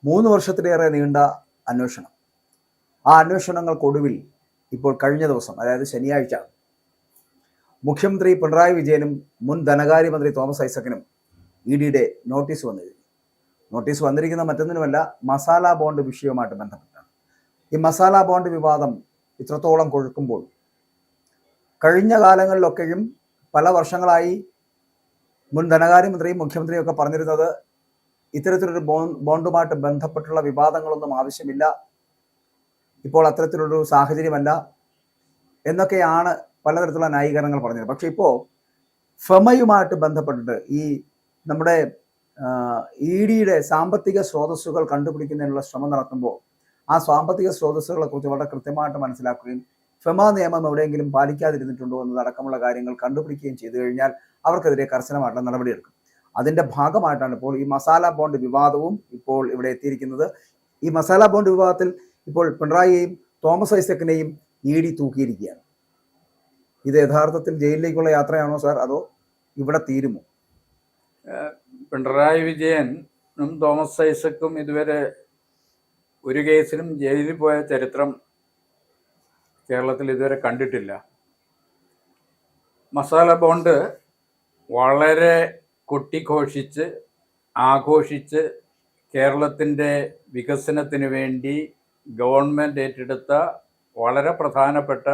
3 വർഷത്തിലേറെ നീണ്ട അന്വേഷണം. ആ അന്വേഷണങ്ങൾക്കൊടുവിൽ ഇപ്പോൾ കഴിഞ്ഞ ദിവസം, അതായത് ശനിയാഴ്ച, മുഖ്യമന്ത്രി പിണറായി വിജയനും മുൻ ധനകാര്യമന്ത്രി തോമസ് ഐസക്കിനും ഇഡിയുടെ നോട്ടീസ് വന്നിരുന്നു. നോട്ടീസ് വന്നിരിക്കുന്ന മറ്റൊന്നിനുമല്ല, മസാല ബോണ്ട് വിഷയവുമായിട്ട് ബന്ധപ്പെട്ടാണ്. ഈ മസാല ബോണ്ട് വിവാദം ഇത്രത്തോളം കൊഴുക്കുമ്പോൾ കഴിഞ്ഞ കാലങ്ങളിലൊക്കെയും പല വർഷങ്ങളായി മുൻ ധനകാര്യമന്ത്രിയും മുഖ്യമന്ത്രിയും ഒക്കെ പറഞ്ഞിരുന്നത് ഇത്തരത്തിലൊരു ബോണ്ടുമായിട്ട് ബന്ധപ്പെട്ടുള്ള വിവാദങ്ങളൊന്നും ആവശ്യമില്ല, ഇപ്പോൾ അത്തരത്തിലൊരു സാഹചര്യമല്ല എന്നൊക്കെയാണ് പലതരത്തിലുള്ള ന്യായീകരണങ്ങൾ പറഞ്ഞത്. പക്ഷെ ഇപ്പോൾ ഫെമയുമായിട്ട് ബന്ധപ്പെട്ടിട്ട് ഈ നമ്മുടെ ഇഡിയുടെ സാമ്പത്തിക സ്രോതസ്സുകൾ കണ്ടുപിടിക്കുന്നതിനുള്ള ശ്രമം നടത്തുമ്പോൾ ആ സാമ്പത്തിക സ്രോതസ്സുകളെ കുറിച്ച് വളരെ കൃത്യമായിട്ട് മനസ്സിലാക്കുകയും ഫെമ നിയമം എവിടെയെങ്കിലും പാലിക്കാതിരുന്നിട്ടുണ്ടോ എന്നതടക്കമുള്ള കാര്യങ്ങൾ കണ്ടുപിടിക്കുകയും ചെയ്തു കഴിഞ്ഞാൽ അവർക്കെതിരെ കർശനമായിട്ടുള്ള നടപടിയെടുക്കും. അതിന്റെ ഭാഗമായിട്ടാണ് ഇപ്പോൾ ഈ മസാല ബോണ്ട് വിവാദവും ഇപ്പോൾ ഇവിടെ എത്തിയിരിക്കുന്നത്. ഈ മസാല ബോണ്ട് വിവാദത്തിൽ ഇപ്പോൾ പിണറായിയെയും തോമസ് ഐസക്കിനെയും ഇഡി തൂക്കിയിരിക്കുകയാണ്. ഇത് യഥാർത്ഥത്തിൽ ജയിലിലേക്കുള്ള യാത്രയാണോ സാർ, അതോ ഇവിടെ തീരുമോ? പിണറായി വിജയനും തോമസ് ഐസക്കും ഇതുവരെ ഒരു കേസിലും ജയിലിൽ പോയ ചരിത്രം കേരളത്തിൽ ഇതുവരെ കണ്ടിട്ടില്ല. മസാല ബോണ്ട് വളരെ കൊട്ടിഘോഷിച്ച് ആഘോഷിച്ച് കേരളത്തിൻ്റെ വികസനത്തിന് വേണ്ടി ഗവൺമെൻറ് ഏറ്റെടുത്ത വളരെ പ്രധാനപ്പെട്ട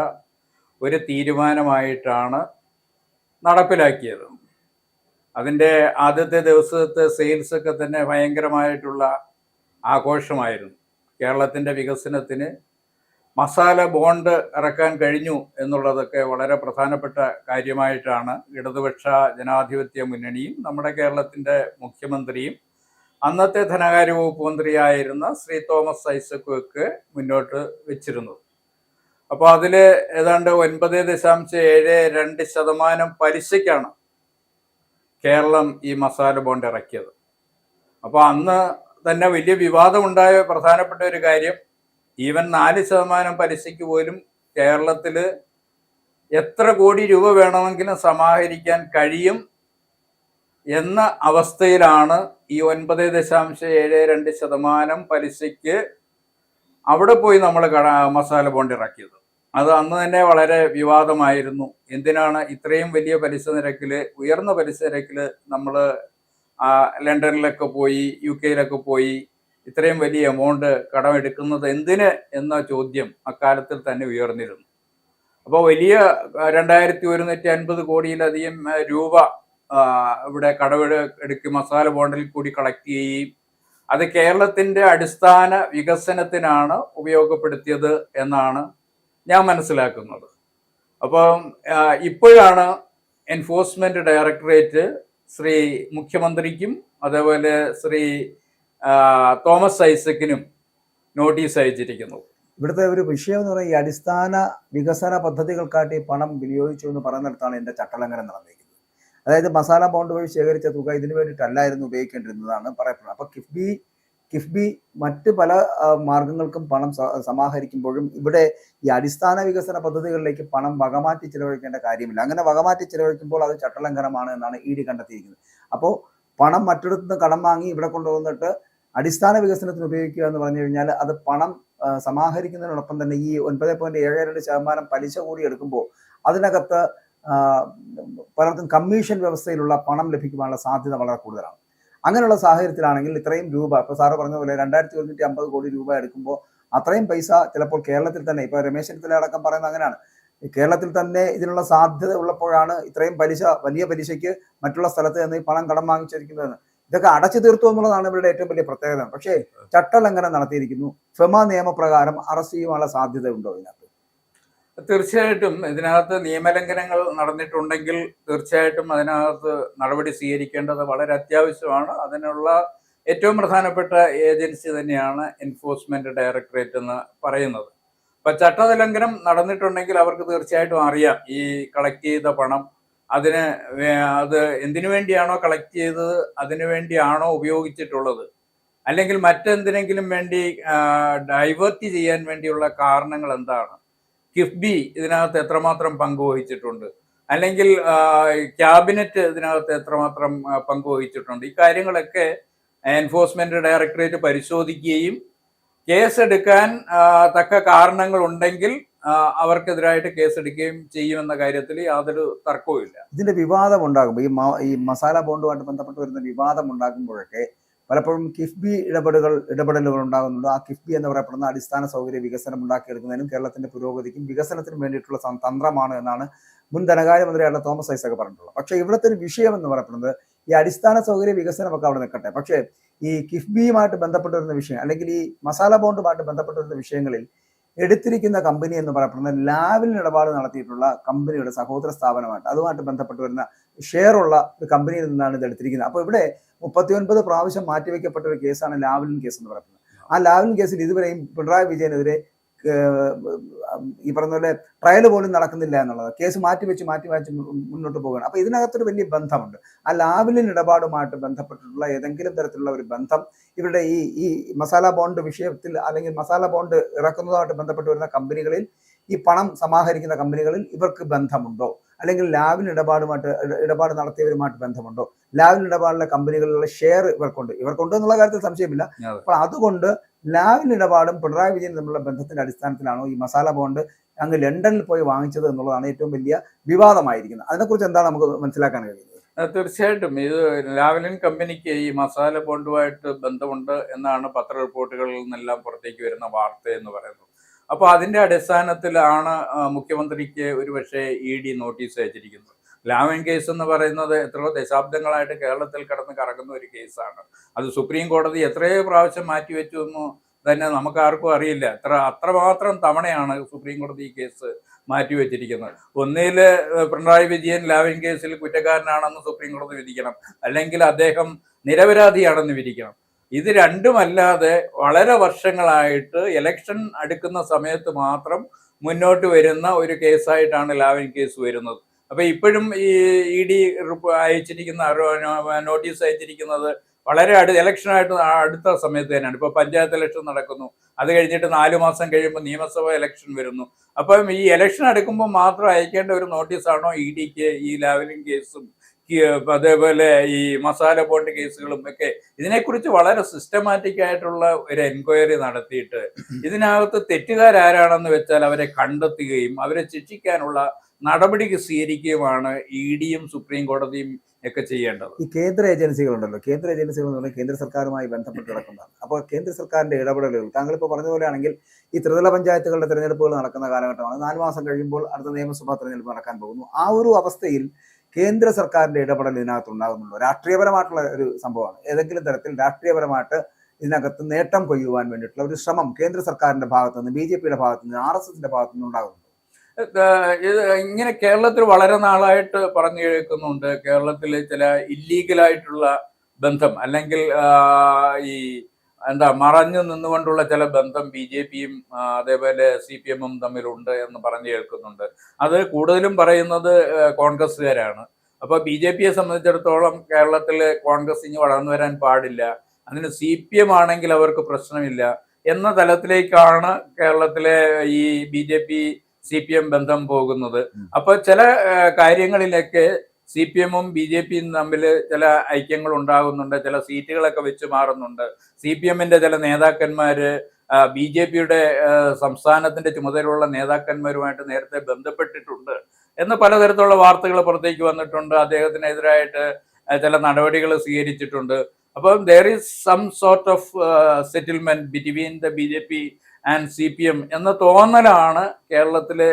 ഒരു തീരുമാനമായിട്ടാണ് നടപ്പിലാക്കിയത്. അതിൻ്റെ ആദ്യത്തെ ദിവസത്തെ സെയിൽസൊക്കെ തന്നെ ഭയങ്കരമായിട്ടുള്ള ആഘോഷമായിരുന്നു. കേരളത്തിൻ്റെ വികസനത്തിന് മസാല ബോണ്ട് ഇറക്കാൻ കഴിഞ്ഞു എന്നുള്ളതൊക്കെ വളരെ പ്രധാനപ്പെട്ട കാര്യമായിട്ടാണ് ഇടതുപക്ഷ ജനാധിപത്യ മുന്നണിയും നമ്മുടെ കേരളത്തിൻ്റെ മുഖ്യമന്ത്രിയും അന്നത്തെ ധനകാര്യ വകുപ്പ് മന്ത്രിയായിരുന്ന ശ്രീ തോമസ് ഐസക്കൊക്കെ മുന്നോട്ട് വെച്ചിരുന്നത്. അപ്പോൾ അതിൽ ഏതാണ്ട് 9.72% പലിശയ്ക്കാണ് കേരളം ഈ മസാല ബോണ്ട് ഇറക്കിയത്. അപ്പോൾ അന്ന് തന്നെ വലിയ വിവാദമുണ്ടായ പ്രധാനപ്പെട്ട ഒരു കാര്യം, ഈവൻ 4% പലിശയ്ക്ക് പോലും കേരളത്തിൽ എത്ര കോടി രൂപ വേണമെങ്കിലും സമാഹരിക്കാൻ കഴിയും എന്ന അവസ്ഥയിലാണ് ഈ 9.72% പലിശയ്ക്ക് അവിടെ പോയി നമ്മൾ മസാല ബോണ്ട് ഇറക്കിയത്. അത് അന്ന് തന്നെ വളരെ വിവാദമായിരുന്നു. എന്തിനാണ് ഇത്രയും വലിയ പലിശ നിരക്കിൽ, ഉയർന്ന പലിശ നിരക്കിൽ നമ്മൾ ലണ്ടനിലൊക്കെ പോയി UK പോയി ഇത്രയും വലിയ എമൗണ്ട് കടമെടുക്കുന്നത് എന്തിന് എന്ന ചോദ്യം അക്കാലത്തിൽ തന്നെ ഉയർന്നിരുന്നു. അപ്പോൾ വലിയ 2150 കോടിയിലധികം രൂപ ഇവിടെ കടമെടുക്കി മസാല ബോണ്ടിൽ കൂടി കളക്ട് ചെയ്യുകയും അത് കേരളത്തിൻ്റെ അടിസ്ഥാന വികസനത്തിനാണ് ഉപയോഗപ്പെടുത്തിയത് എന്നാണ് ഞാൻ മനസ്സിലാക്കുന്നത്. അപ്പം ഇപ്പോഴാണ് എൻഫോഴ്സ്മെന്റ് ഡയറക്ടറേറ്റ് ശ്രീ മുഖ്യമന്ത്രിക്കും അതേപോലെ ശ്രീ തോമസ് ഐസക്കിനും നോട്ടീസ് അയച്ചിരിക്കുന്നത്. ഇവിടുത്തെ ഒരു വിഷയം എന്ന് പറയുന്നത് ഈ അടിസ്ഥാന വികസന പദ്ധതികൾക്കായിട്ട് പണം വിനിയോഗിച്ചു എന്ന് പറയുന്നിടത്താണ് എൻ്റെ ചട്ടലംഘനം നടന്നിരിക്കുന്നത്. അതായത് മസാല ബോണ്ട് വഴി ശേഖരിച്ച തുക ഇതിനു വേണ്ടിയിട്ടല്ലായിരുന്നു ഉപയോഗിക്കേണ്ടിരുന്നതാണ് പറയപ്പെടുന്നത്. അപ്പോൾ കിഫ്ബി മറ്റ് പല മാർഗങ്ങൾക്കും പണം സമാഹരിക്കുമ്പോഴും ഇവിടെ ഈ അടിസ്ഥാന വികസന പദ്ധതികളിലേക്ക് പണം വകമാറ്റി ചിലവഴിക്കേണ്ട കാര്യമില്ല. അങ്ങനെ വകമാറ്റി ചിലവഴിക്കുമ്പോൾ അത് ചട്ടലംഘനമാണ് എന്നാണ് ഇഡി കണ്ടെത്തിയിരിക്കുന്നത്. അപ്പോൾ പണം മറ്റിടത്തു നിന്ന് കടം വാങ്ങി ഇവിടെ കൊണ്ടുവന്നിട്ട് അടിസ്ഥാന വികസനത്തിന് ഉപയോഗിക്കുക എന്ന് പറഞ്ഞു കഴിഞ്ഞാൽ അത് പണം സമാഹരിക്കുന്നതിനോടൊപ്പം തന്നെ ഈ 9.72% പലിശ കൂടി എടുക്കുമ്പോൾ അതിനകത്ത് പലർക്കും കമ്മീഷൻ വ്യവസ്ഥയിലുള്ള പണം ലഭിക്കുവാനുള്ള സാധ്യത വളരെ കൂടുതലാണ്. അങ്ങനെയുള്ള സാഹചര്യത്തിലാണെങ്കിൽ ഇത്രയും രൂപ, ഇപ്പോൾ സാറ് പറഞ്ഞ പോലെ 2150 കോടി രൂപ എടുക്കുമ്പോൾ അത്രയും പൈസ ചിലപ്പോൾ കേരളത്തിൽ തന്നെ, ഇപ്പോൾ രമേശ് ചെന്നിത്തല അടക്കം പറയുന്നത് അങ്ങനെയാണ്, കേരളത്തിൽ തന്നെ ഇതിനുള്ള സാധ്യത ഉള്ളപ്പോഴാണ് ഇത്രയും പലിശ, വലിയ പലിശയ്ക്ക് മറ്റുള്ള സ്ഥലത്ത് നിന്ന് ഈ പണം കടം വാങ്ങിച്ചിരിക്കുന്നതെന്ന്. ഇതൊക്കെ അടച്ചു തീർത്തു എന്നുള്ളതാണ് ഇവരുടെ ഏറ്റവും വലിയ പ്രത്യേകത. പക്ഷേ ചട്ടലംഘനം നടത്തിയിരിക്കുന്നു. ഫെമ നിയമപ്രകാരം അറസ്റ്റ് ചെയ്യാനുള്ള സാധ്യത ഉണ്ടോ ഇതിനകത്ത്? തീർച്ചയായിട്ടും ഇതിനകത്ത് നിയമലംഘനങ്ങൾ നടന്നിട്ടുണ്ടെങ്കിൽ തീർച്ചയായിട്ടും അതിനകത്ത് നടപടി സ്വീകരിക്കേണ്ടത് വളരെ അത്യാവശ്യമാണ്. അതിനുള്ള ഏറ്റവും പ്രധാനപ്പെട്ട ഏജൻസി തന്നെയാണ് എൻഫോഴ്സ്മെന്റ് ഡയറക്ടറേറ്റ് എന്ന് പറയുന്നത്. അപ്പം ചട്ടലംഘനം നടന്നിട്ടുണ്ടെങ്കിൽ അവർക്ക് തീർച്ചയായിട്ടും അറിയാം ഈ കളക്ട് ചെയ്ത പണം അത് എന്തിനു വേണ്ടിയാണോ കളക്ട് ചെയ്തത് അതിനു വേണ്ടിയാണോ ഉപയോഗിച്ചിട്ടുള്ളത്, അല്ലെങ്കിൽ മറ്റെന്തിനെങ്കിലും വേണ്ടി ഡൈവേർട്ട് ചെയ്യാൻ വേണ്ടിയുള്ള കാരണങ്ങൾ എന്താണ്, കിഫ്ബി ഇതിനകത്ത് എത്രമാത്രം പങ്കുവഹിച്ചിട്ടുണ്ട്, അല്ലെങ്കിൽ ക്യാബിനറ്റ് ഇതിനകത്ത് എത്രമാത്രം പങ്കുവഹിച്ചിട്ടുണ്ട്, ഈ കാര്യങ്ങളൊക്കെ എൻഫോഴ്സ്മെന്റ് ഡയറക്ടറേറ്റ് പരിശോധിക്കുകയും കേസെടുക്കാൻ തക്ക കാരണങ്ങൾ ഉണ്ടെങ്കിൽ അവർക്കെതിരായിട്ട് കേസെടുക്കുകയും ചെയ്യുമെന്ന കാര്യത്തിൽ യാതൊരു തർക്കവുമില്ല. ഇതിന്റെ വിവാദം ഉണ്ടാകുമ്പോൾ ഈ മസാല ബോണ്ടുമായിട്ട് ബന്ധപ്പെട്ട് വരുന്ന വിവാദം ഉണ്ടാകുമ്പോഴൊക്കെ പലപ്പോഴും കിഫ്ബി ഇടപെടലുകൾ ഉണ്ടാകുന്നുണ്ട്. ആ കിഫ്ബി എന്ന് പറയപ്പെടുന്ന അടിസ്ഥാന സൗകര്യ വികസനം ഉണ്ടാക്കിയെടുക്കുന്നതിനും കേരളത്തിന്റെ പുരോഗതിക്കും വികസനത്തിനും വേണ്ടിയിട്ടുള്ള തന്ത്രമാണ് എന്നാണ് മുൻ ധനകാര്യമന്ത്രിയായിട്ടുള്ള തോമസ് ഐസക് പറഞ്ഞിട്ടുള്ളത്. പക്ഷേ ഇവിടുത്തെ ഒരു വിഷയം എന്ന് പറയപ്പെടുന്നത് ഈ അടിസ്ഥാന സൗകര്യ വികസനമൊക്കെ അവിടെ നിൽക്കട്ടെ, പക്ഷേ ഈ കിഫ്ബിയുമായിട്ട് ബന്ധപ്പെട്ട് വരുന്ന വിഷയം അല്ലെങ്കിൽ ഈ മസാല ബോണ്ടുമായിട്ട് ബന്ധപ്പെട്ട് വരുന്ന വിഷയങ്ങളിൽ എടുത്തിരിക്കുന്ന കമ്പനി എന്ന് പറയപ്പെടുന്ന ലാവലിൻ ഇടപാട് നടത്തിയിട്ടുള്ള കമ്പനിയുടെ സഹോദര സ്ഥാപനമായിട്ട് അതുമായിട്ട് ബന്ധപ്പെട്ട് വരുന്ന ഷെയറുള്ള ഒരു കമ്പനിയിൽ നിന്നാണ് ഇത് എടുത്തിരിക്കുന്നത്. അപ്പോൾ ഇവിടെ 39 പ്രാവശ്യം മാറ്റിവെക്കപ്പെട്ട ഒരു കേസാണ് ലാവലിൻ കേസ് എന്ന് പറയുന്നത്. ആ ലാവലിൻ കേസിൽ ഇതുവരെയും പിണറായി വിജയനെതിരെ ഈ പറഞ്ഞ പോലെ ട്രയൽ പോലും നടക്കുന്നില്ല എന്നുള്ളത്. കേസ് മാറ്റിവെച്ച് മുന്നോട്ട് പോവുകയാണ്. അപ്പോൾ ഇതിനകത്തൊരു വലിയ ബന്ധമുണ്ട്. ആ ലാവലിൻ ഇടപാടുമായിട്ട് ബന്ധപ്പെട്ടിട്ടുള്ള ഏതെങ്കിലും തരത്തിലുള്ള ഒരു ബന്ധം ഇവരുടെ ഈ മസാല ബോണ്ട് വിഷയത്തിൽ അല്ലെങ്കിൽ മസാല ബോണ്ട് ഇറക്കുന്നതുമായിട്ട് ബന്ധപ്പെട്ട് വരുന്ന കമ്പനികളിൽ, ഈ പണം സമാഹരിക്കുന്ന കമ്പനികളിൽ ഇവർക്ക് ബന്ധമുണ്ടോ, അല്ലെങ്കിൽ ലാവലിൻ ഇടപാട് നടത്തിയവരുമായിട്ട് ബന്ധമുണ്ടോ, ലാവലിൻ ഇടപാടിലെ കമ്പനികളിലുള്ള ഷെയർ ഇവർക്കുണ്ട് എന്നുള്ള കാര്യത്തിൽ സംശയമില്ല. അപ്പോൾ അതുകൊണ്ട് ലാവലിൻ ഇടപാടും പിണറായി വിജയൻ തമ്മിലുള്ള ബന്ധത്തിന്റെ അടിസ്ഥാനത്തിലാണോ ഈ മസാല ബോണ്ട് അങ്ങ് ലണ്ടനിൽ പോയി വാങ്ങിച്ചത് എന്നുള്ളതാണ് ഏറ്റവും വലിയ വിവാദമായിരിക്കുന്നത്. അതിനെക്കുറിച്ച് എന്താണ് നമുക്ക് മനസ്സിലാക്കാൻ കഴിയുന്നത്? തീർച്ചയായിട്ടും ഇത് ലാവലിൻ കമ്പനിക്ക് ഈ മസാല ബോണ്ടുമായിട്ട് ബന്ധമുണ്ട് എന്നാണ് പത്ര റിപ്പോർട്ടുകളിൽ നിന്നെല്ലാം പുറത്തേക്ക് വരുന്ന വാർത്ത എന്ന് പറയുന്നത്. അപ്പോൾ അതിന്റെ അടിസ്ഥാനത്തിലാണ് മുഖ്യമന്ത്രിക്ക് ഒരുപക്ഷെ ED നോട്ടീസ് അയച്ചിരിക്കുന്നത്. ലാവലിൻ കേസ് എന്ന് പറയുന്നത് എത്രയോ ദശാബ്ദങ്ങളായിട്ട് കേരളത്തിൽ കിടന്ന് കറങ്ങുന്ന ഒരു കേസാണ്. അത് സുപ്രീം കോടതി എത്രയോ പ്രാവശ്യം മാറ്റിവെച്ചു എന്ന് തന്നെ നമുക്ക് ആർക്കും അറിയില്ല. അത്രമാത്രം തവണയാണ് സുപ്രീം കോടതി ഈ കേസ് മാറ്റിവെച്ചിരിക്കുന്നത്. ഒന്നിൽ പിണറായി വിജയൻ ലാവലിൻ കേസിൽ കുറ്റക്കാരനാണെന്ന് സുപ്രീം കോടതി വിധിക്കണം, അല്ലെങ്കിൽ അദ്ദേഹം നിരപരാധിയാണെന്ന് വിധിക്കണം. ഇത് രണ്ടുമല്ലാതെ വളരെ വർഷങ്ങളായിട്ട് ഇലക്ഷൻ അടുക്കുന്ന സമയത്ത് മാത്രം മുന്നോട്ട് വരുന്ന ഒരു കേസായിട്ടാണ് ലാവലിൻ കേസ് വരുന്നത്. അപ്പൊ ഇപ്പോഴും ഈ ED അയച്ചിരിക്കുന്ന നോട്ടീസ് അയച്ചിരിക്കുന്നത് വളരെ ഇലക്ഷനായിട്ട് അടുത്ത സമയത്ത് തന്നെയാണ്. ഇപ്പൊ പഞ്ചായത്ത് ഇലക്ഷൻ നടക്കുന്നു, അത് കഴിഞ്ഞിട്ട് 4 മാസം കഴിയുമ്പോൾ നിയമസഭ ഇലക്ഷൻ വരുന്നു. അപ്പം ഈ ഇലക്ഷൻ അടുക്കുമ്പോൾ മാത്രം അയക്കേണ്ട ഒരു നോട്ടീസാണോ EDക്ക് ഈ ലാവലിൻ കേസും അതേപോലെ ഈ മസാല ബോണ്ട് കേസുകളും ഒക്കെ? ഇതിനെക്കുറിച്ച് വളരെ സിസ്റ്റമാറ്റിക് ആയിട്ടുള്ള ഒരു എൻക്വയറി നടത്തിയിട്ട് ഇതിനകത്ത് തെറ്റുകാരാരാണെന്ന് വെച്ചാൽ അവരെ കണ്ടെത്തുകയും അവരെ ശിക്ഷിക്കാനുള്ള നടപടിക്ക് സ്വീകരിക്കുകയുമാണ് EDയും സുപ്രീം കോടതിയും ഒക്കെ ചെയ്യേണ്ടത്. ഈ കേന്ദ്ര ഏജൻസികളുണ്ടല്ലോ, കേന്ദ്ര ഏജൻസികൾ എന്ന് പറഞ്ഞാൽ കേന്ദ്ര സർക്കാരുമായി ബന്ധപ്പെട്ട് കിടക്കുന്നതാണ്. അപ്പോൾ കേന്ദ്ര സർക്കാരിന്റെ ഇടപെടലുകൾ താങ്കൾ ഇപ്പോൾ പറഞ്ഞ പോലെയാണെങ്കിൽ ഈ ത്രിതല പഞ്ചായത്തുകളുടെ തെരഞ്ഞെടുപ്പുകൾ നടക്കുന്ന കാലഘട്ടമാണ്. 4 മാസം കഴിയുമ്പോൾ അടുത്ത നിയമസഭാ തെരഞ്ഞെടുപ്പ് നടക്കാൻ പോകുന്നു. ആ ഒരു അവസ്ഥയിൽ കേന്ദ്ര സർക്കാരിന്റെ ഇടപെടൽ ഇതിനകത്ത് ഉണ്ടാകുന്നുണ്ടോ? രാഷ്ട്രീയപരമായിട്ടുള്ള ഒരു സംഭവമാണ്. ഏതെങ്കിലും തരത്തിൽ രാഷ്ട്രീയപരമായിട്ട് ഇതിനകത്ത് നേട്ടം കൊയ്യുവാൻ വേണ്ടിയിട്ടുള്ള ഒരു ശ്രമം കേന്ദ്ര സർക്കാരിന്റെ ഭാഗത്തു നിന്ന്, BJPയുടെ ഭാഗത്തു നിന്ന്, RSSന്റെ ഭാഗത്തു നിന്ന് ഉണ്ടാകുന്നുണ്ട്? ഇത് ഇങ്ങനെ കേരളത്തിൽ വളരെ നാളായിട്ട് പറഞ്ഞു കേൾക്കുന്നുണ്ട്. കേരളത്തിൽ ചില ഇല്ലീഗലായിട്ടുള്ള ബന്ധം അല്ലെങ്കിൽ ഈ മറഞ്ഞു നിന്നുകൊണ്ടുള്ള ചില ബന്ധം BJPയും അതേപോലെ CPM-ഉം തമ്മിലുണ്ട് എന്ന് പറഞ്ഞു കേൾക്കുന്നുണ്ട്. അത് കൂടുതലും പറയുന്നത് കോൺഗ്രസ്സുകാരാണ്. അപ്പൊ BJPയെ സംബന്ധിച്ചിടത്തോളം കേരളത്തിൽ കോൺഗ്രസ് ഇനി വളർന്നു വരാൻ പാടില്ല, അതിന് CPM ആണെങ്കിൽ അവർക്ക് പ്രശ്നമില്ല എന്ന തലത്തിലേക്കാണ് കേരളത്തിലെ ഈ BJP CPM ബന്ധം പോകുന്നത്. അപ്പൊ ചില കാര്യങ്ങളിലൊക്കെ CPM-ഉം BJPയും തമ്മിൽ ചില ഐക്യങ്ങൾ ഉണ്ടാകുന്നുണ്ട്, ചില സീറ്റുകളൊക്കെ വെച്ച് മാറുന്നുണ്ട്. CPM-ന്റെ ചില നേതാക്കന്മാര് BJPയുടെ സംസ്ഥാനത്തിന്റെ ചുമതലയുള്ള നേതാക്കന്മാരുമായിട്ട് നേരത്തെ ബന്ധപ്പെട്ടിട്ടുണ്ട് എന്ന് പലതരത്തിലുള്ള വാർത്തകൾ പുറത്തേക്ക് വന്നിട്ടുണ്ട്. അദ്ദേഹത്തിനെതിരായിട്ട് ചില നടപടികൾ സ്വീകരിച്ചിട്ടുണ്ട്. അപ്പം there is some sort of settlement between the BJP and CPM എന്ന തോന്നലാണ് കേരളത്തിലെ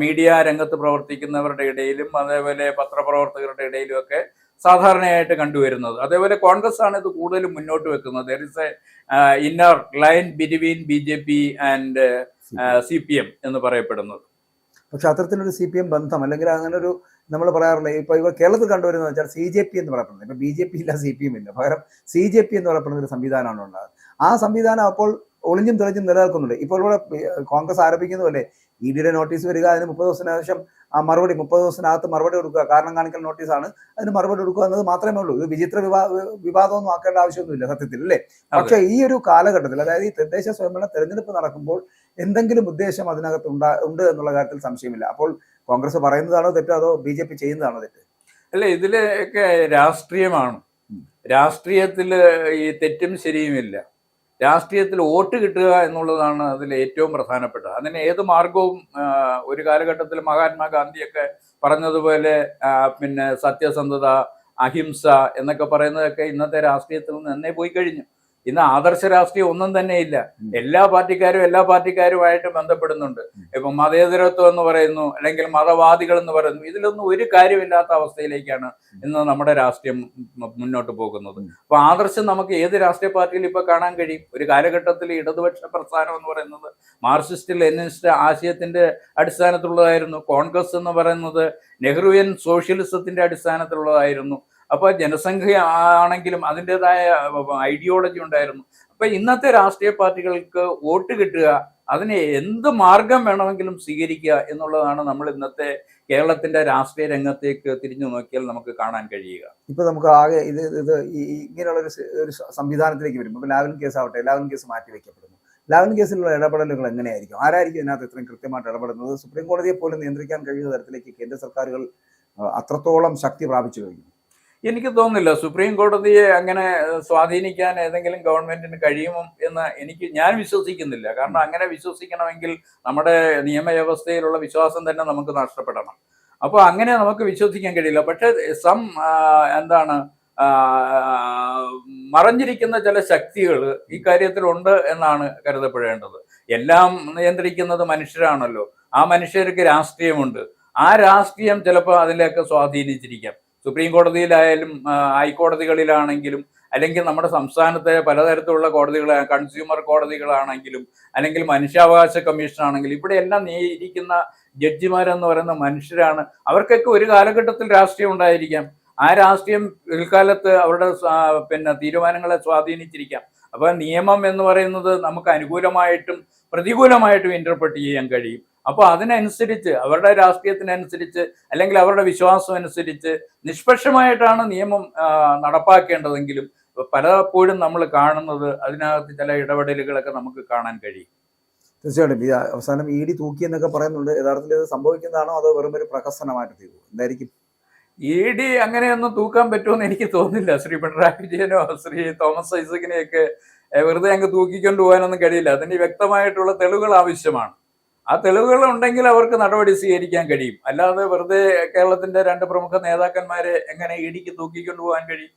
മീഡിയ രംഗത്ത് പ്രവർത്തിക്കുന്നവരുടെ ഇടയിലും അതേപോലെ പത്രപ്രവർത്തകരുടെ ഇടയിലും ഒക്കെ സാധാരണയായിട്ട് കണ്ടുവരുന്നത്. അതേപോലെ കോൺഗ്രസ് ആണ് ഇത് കൂടുതലും മുന്നോട്ട് വെക്കുന്നത്. there is a inner line between BJP and CPM എന്ന് പറയപ്പെടുന്നത്. പക്ഷെ അത്തരത്തിലൊരു CPM ബന്ധം അല്ലെങ്കിൽ അങ്ങനെ ഒരു നമ്മൾ പറയാറില്ല. ഇപ്പൊ ഇവർ കേരളത്തിൽ കണ്ടുവരുന്നത് വെച്ചാൽ CJP എന്ന് പറയപ്പെടുന്നത്. ഇപ്പൊ BJP ഇല്ല, CPM ഇല്ല, പകരം CJP എന്ന് പറയപ്പെടുന്ന ഒരു സംവിധാനമാണ് ഉണ്ടാകുന്നത്. ആ സംവിധാനം അപ്പോൾ ഒളിഞ്ഞും തെളിഞ്ഞും നിലനിൽക്കുന്നുണ്ട്. ഇപ്പോൾ ഇവിടെ കോൺഗ്രസ് ആരോപിക്കുന്ന പോലെ EDയുടെ നോട്ടീസ് വരിക, അതിന് 30 ദിവസത്തിന് ശേഷം ആ മറുപടി 30 ദിവസത്തിനകത്ത് മറുപടി കൊടുക്കുക, കാരണം കാണിക്കൽ നോട്ടീസാണ്, അതിന് മറുപടി കൊടുക്കുക എന്നത് മാത്രമേ ഉള്ളൂ. ഇത് വിചിത്ര വിവാദമൊന്നും ആക്കേണ്ട ആവശ്യമൊന്നുമില്ല സത്യത്തിൽ, അല്ലേ? പക്ഷേ ഈ ഒരു കാലഘട്ടത്തിൽ, അതായത് ഈ തദ്ദേശ സ്വയംഭരണ തെരഞ്ഞെടുപ്പ് നടക്കുമ്പോൾ എന്തെങ്കിലും ഉദ്ദേശം അതിനകത്ത് ഉണ്ട് എന്നുള്ള കാര്യത്തിൽ സംശയമില്ല. അപ്പോൾ കോൺഗ്രസ് പറയുന്നതാണോ തെറ്റോ, അതോ BJP ചെയ്യുന്നതാണോ തെറ്റ്? അല്ല, ഇതിലൊക്കെ രാഷ്ട്രീയമാണ്. രാഷ്ട്രീയത്തിൽ ഈ തെറ്റും ശരിയുമില്ല. രാഷ്ട്രീയത്തിൽ വോട്ട് കിട്ടുക എന്നുള്ളതാണ് അതിൽ ഏറ്റവും പ്രധാനപ്പെട്ടത്. അതിന് ഏത് മാർഗവും ഒരു കാലഘട്ടത്തിൽ മഹാത്മാഗാന്ധിയൊക്കെ പറഞ്ഞതുപോലെ പിന്നെ സത്യസന്ധത, അഹിംസ എന്നൊക്കെ പറയുന്നതൊക്കെ ഇന്നത്തെ രാഷ്ട്രീയത്തിൽ നിന്ന് തന്നെ പോയി കഴിഞ്ഞു. ഇന്ന് ആദർശ രാഷ്ട്രീയം ഒന്നും തന്നെ ഇല്ല. എല്ലാ പാർട്ടിക്കാരുമായിട്ട് ബന്ധപ്പെടുന്നുണ്ട്. ഇപ്പൊ മതേതരത്വം എന്ന് പറയുന്നു, അല്ലെങ്കിൽ മതവാദികൾ എന്ന് പറയുന്നു. ഇതിലൊന്നും ഒരു കാര്യമില്ലാത്ത അവസ്ഥയിലേക്കാണ് ഇന്ന് നമ്മുടെ രാഷ്ട്രീയം മുന്നോട്ട് പോകുന്നത്. അപ്പൊ ആദർശം നമുക്ക് ഏത് രാഷ്ട്രീയ പാർട്ടിയിൽ ഇപ്പൊ കാണാൻ കഴിയും? ഒരു കാലഘട്ടത്തിൽ ഇടതുപക്ഷ പ്രസ്ഥാനം എന്ന് പറയുന്നത് മാർക്സിസ്റ്റ് ലെനിനിസ്റ്റ് ആശയത്തിന്റെ അടിസ്ഥാനത്തിലുള്ളതായിരുന്നു. കോൺഗ്രസ് എന്ന് പറയുന്നത് നെഹ്റുവിയൻ സോഷ്യലിസത്തിന്റെ അടിസ്ഥാനത്തിലുള്ളതായിരുന്നു. അപ്പൊ ജനസംഖ്യ ആണെങ്കിലും അതിൻ്റെതായ ഐഡിയോളജി ഉണ്ടായിരുന്നു. അപ്പൊ ഇന്നത്തെ രാഷ്ട്രീയ പാർട്ടികൾക്ക് വോട്ട് കിട്ടുക, അതിന് എന്ത് മാർഗം വേണമെങ്കിലും സ്വീകരിക്കുക എന്നുള്ളതാണ് നമ്മൾ ഇന്നത്തെ കേരളത്തിന്റെ രാഷ്ട്രീയ രംഗത്തേക്ക് തിരിഞ്ഞു നോക്കിയാൽ നമുക്ക് കാണാൻ കഴിയുക. ഇപ്പൊ നമുക്ക് ആകെ ഇങ്ങനെയുള്ള ഒരു സംവിധാനത്തിലേക്ക് വരും. ഇപ്പൊ ലാവ്ലിൻ കേസ് ആവട്ടെ, ലാവ്ലിൻ കേസ് മാറ്റിവെക്കപ്പെടുന്നു. ലാവ്ലിൻ കേസിലുള്ള ഇടപെടലുകൾ എങ്ങനെയായിരിക്കും? ആരായിരിക്കും ഇതിനകത്ത് ഇത്രയും കൃത്യമായിട്ട് ഇടപെടുന്നത്? സുപ്രീം കോടതിയെ പോലും നിയന്ത്രിക്കാൻ കഴിയുന്ന തരത്തിലേക്ക് കേന്ദ്ര സർക്കാരുകൾ അത്രത്തോളം ശക്തി പ്രാപിച്ചു കഴിഞ്ഞു. എനിക്ക് തോന്നുന്നില്ല സുപ്രീം കോടതിയെ അങ്ങനെ സ്വാധീനിക്കാൻ ഏതെങ്കിലും ഗവൺമെന്റിന് കഴിയുമോ എന്ന് ഞാൻ വിശ്വസിക്കുന്നില്ല. കാരണം അങ്ങനെ വിശ്വസിക്കണമെങ്കിൽ നമ്മുടെ നിയമവ്യവസ്ഥയിലുള്ള വിശ്വാസം തന്നെ നമുക്ക് നഷ്ടപ്പെടണം. അപ്പോൾ അങ്ങനെ നമുക്ക് വിശ്വസിക്കാൻ കഴിയില്ല. പക്ഷെ എന്താണ് മറഞ്ഞിരിക്കുന്ന ചില ശക്തികൾ ഈ കാര്യത്തിലുണ്ട് എന്നാണ് കരുതപ്പെടേണ്ടത്. എല്ലാം നിയന്ത്രിക്കുന്നത് മനുഷ്യരാണല്ലോ. ആ മനുഷ്യർക്ക് രാഷ്ട്രീയമുണ്ട്. ആ രാഷ്ട്രീയം ചിലപ്പോൾ അതിലേക്ക് സ്വാധീനിച്ചിരിക്കാം. സുപ്രീം കോടതിയിലായാലും ഹൈക്കോടതികളിലാണെങ്കിലും, അല്ലെങ്കിൽ നമ്മുടെ സംസ്ഥാനത്തെ പലതരത്തിലുള്ള കൺസ്യൂമർ കോടതികളാണെങ്കിലും, അല്ലെങ്കിൽ മനുഷ്യാവകാശ കമ്മീഷൻ ആണെങ്കിലും, ഇവിടെ എല്ലാം ഇരിക്കുന്ന ജഡ്ജിമാരെന്ന് പറയുന്ന മനുഷ്യരാണ്. അവർക്കൊക്കെ ഒരു കാലഘട്ടത്തിൽ രാഷ്ട്രീയം ഉണ്ടായിരിക്കാം. ആ രാഷ്ട്രീയം പിൽക്കാലത്ത് അവരുടെ തീരുമാനങ്ങളെ സ്വാധീനിച്ചിരിക്കാം. അപ്പൊ നിയമം എന്ന് പറയുന്നത് നമുക്ക് അനുകൂലമായിട്ടും പ്രതികൂലമായിട്ടും ഇന്റർപ്രറ്റ് ചെയ്യാൻ കഴിയും. അപ്പോൾ അതിനനുസരിച്ച് അവരുടെ രാഷ്ട്രീയത്തിനനുസരിച്ച് അല്ലെങ്കിൽ അവരുടെ വിശ്വാസം അനുസരിച്ച് നിഷ്പക്ഷമായിട്ടാണ് നിയമം നടപ്പാക്കേണ്ടതെങ്കിലും പലപ്പോഴും നമ്മൾ കാണുന്നത് അതിനകത്ത് ചില ഇടപെടലുകളൊക്കെ നമുക്ക് കാണാൻ കഴിയും. തീർച്ചയായിട്ടും ഈ അവസാനം ED തൂക്കി എന്നൊക്കെ പറയുന്നുണ്ട്. യഥാർത്ഥത്തിൽ ഇത് സംഭവിക്കുന്നതാണോ അതോ വെറും ഒരു പ്രഹസനമായിട്ട് തീരും? എന്തായിരിക്കും? ED അങ്ങനെയൊന്നും തൂക്കാൻ പറ്റുമെന്ന് എനിക്ക് തോന്നുന്നില്ല. ശ്രീ പിണറായി വിജയനോ ശ്രീ തോമസ് ഐസക്കിനെയൊക്കെ വെറുതെ അങ്ങ് തൂക്കിക്കൊണ്ട് പോകാനൊന്നും കഴിയില്ല. അതിന് വ്യക്തമായിട്ടുള്ള തെളിവുകൾ ആവശ്യമാണ്. ആ തെളിവുകൾ ഉണ്ടെങ്കിൽ അവർക്ക് നടപടി സ്വീകരിക്കാൻ കഴിയും. അല്ലാതെ വെറുതെ കേരളത്തിന്റെ രണ്ട് പ്രമുഖ നേതാക്കന്മാരെ എങ്ങനെ EDക്ക് തൂക്കിക്കൊണ്ടുപോകാൻ കഴിയും?